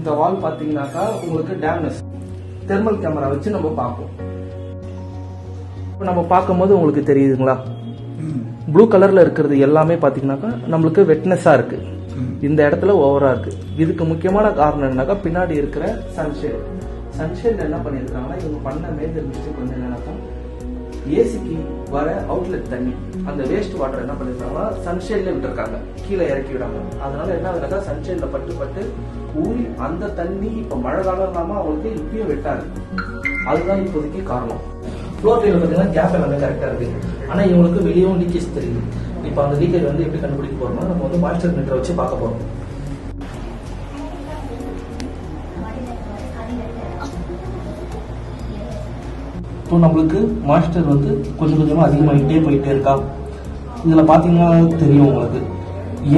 இந்த வால் பாத்தீங்கன்னாக்கா உங்களுக்கு டேம்னஸ் தெர்மல் கேமரா வச்சு நம்ம பார்ப்போம். இப்போ நம்ம பார்க்கும்போது உங்களுக்கு தெரியுதுங்களா, ப்ளூ கலர்ல இருக்கிறது எல்லாமே பாத்தீங்கன்னாக்கா நம்மளுக்கு வெட்னஸா இருக்கு. இந்த இடத்துல ஓவரா இருக்கு. இதுக்கு முக்கியமான காரணம் என்னன்னாக்கா பின்னாடி இருக்கிற சன்ஷேட் என்ன பண்ணிருக்காங்கன்னா, இவங்க பண்ண மேஜர் மிஸ்டேக் வந்து என்னன்னாக்கா ஏசிக்கு வர அவுட்லெட் தண்ணி அந்த வேஸ்ட் வாட்டர் என்ன பண்ணிருக்காங்கன்னா சன்ஷேட்ல விட்டுருக்காங்க, கீழே இறக்கி விடாம. அதனால என்ன ஆகுதுனாக்கா சன்ஷேட்ல பட்டு ஊறி அந்த தண்ணி இப்ப மழை காலம் இல்லாம அவங்களுக்கு இப்பயும் வெட்டாரு. அதுதான் இப்போதைக்கு காரணம். ஃப்ளோர் டைல பாத்தீங்கன்னா கேப் எல்லாமே கரெக்டா இருக்கு. ஆனா இவங்களுக்கு வெளியும் லீக்கேஜ் தெரியுது. இப்ப அந்த லீக்கேஜ் வந்து எப்படி கண்டுபிடிக்க போறோம்னா நம்ம வந்து மாய்ஸ்சர் மீட்டரை வச்சு பார்க்க போறோம். இப்போ நம்மளுக்கு மாய்ஸ்சர் வந்து கொஞ்சம் கொஞ்சமா அதிகமாகிட்டே போயிட்டே இருக்கா. இதுல பாத்தீங்கன்னா தெரியும் உங்களுக்கு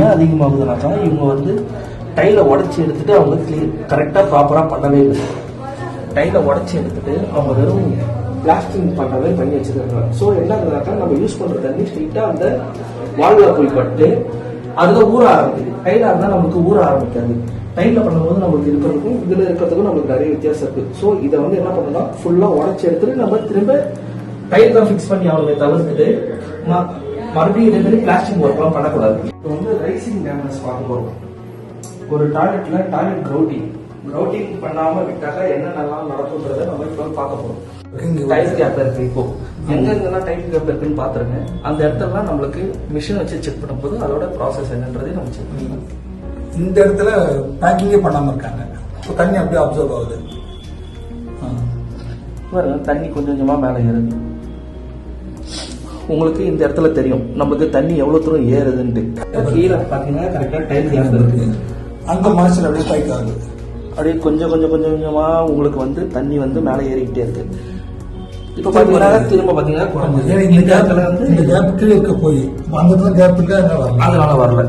ஏன் அதிகமாகுதுனாக்கா இவங்க வந்து டைலை உடச்சி எடுத்துட்டு அவங்க கரெக்டா ப்ராப்பரா பண்ணவே இல்லை. டைலை உடச்சி எடுத்துட்டு அவங்க வெறும் பிளாஸ்டிக் பண்ணவே பண்ணி வச்சிருக்காங்க. ஸோ என்ன ஆகுதுனாக்கா நம்ம யூஸ் பண்ற தண்ணி ஸ்ட்ரெயிட்டா அந்த வால்ல போய் பட்டு அதுல ஊற ஆரம்பிக்குது. டைலா இருந்தா நமக்கு ஊற ஆரம்பிக்காது. டைல்ல பண்ணும்போது நம்மளுக்கு இருக்கிறதுக்கும் இதுல இருக்கிறதுக்கும் நம்மளுக்கு நிறைய வித்தியாசம் இருக்கு. ஸோ இதை வந்து என்ன பண்ணணும்னா ஃபுல்லா உடச்சி எடுத்துட்டு நம்ம திரும்ப டைல் தான் ஃபிக்ஸ் பண்ணி அவங்களை தவிர்த்துட்டு மறுபடியும் இதே மாதிரி பிளாஸ்டிக் ஒர்க்லாம் பண்ணக்கூடாது. இப்போ வந்து ரைசிங் டேமேஜ் பார்க்க போறோம். ஒரு டாய்லெட்ல டாய்லெட் கிரவுட்டிங் பண்ணாம விட்டாக்கா என்னென்னலாம் நடக்கும்ன்றத நம்ம இப்போ பார்க்க போறோம். டைல் கேப் இருக்கு. இப்போ எங்கெங்கெல்லாம் டைல் கேப் இருக்குன்னு பாத்துருங்க. அந்த இடத்துலலாம் நம்மளுக்கு மிஷின் வச்சு செக் பண்ணும்போது அதோட ப்ராசஸ் என்னன்றதையும் நம்ம செக் பண்ணிக்கலாம். இந்த இடத்துல பேக்கிங்கே பண்ணாம இருக்காங்க. தண்ணி அப்படியே அப்சர்வ் ஆகுது. தண்ணி கொஞ்சம் கொஞ்சமா மேலே ஏறுது. உங்களுக்கு இந்த இடத்துல தெரியும் நம்மளுக்கு தண்ணி எவ்வளவு தூரம் ஏறுதுன்ட்டு. கீழே பாத்தீங்கன்னா கரெக்டா டைல் கேப் இருக்கு. அந்த மாய்ச்சர் அப்படியே ஸ்பைக் ஆகுது. அப்படியே கொஞ்சம் கொஞ்சமா உங்களுக்கு வந்து தண்ணி வந்து மேலே ஏறிக்கிட்டே இருக்கு. இப்ப பாத்தீங்கன்னா திரும்ப பாத்தீங்கன்னா இந்த கேப் கீழே இருக்க போய் அந்த கேப் இல்ல, அதனால வரல.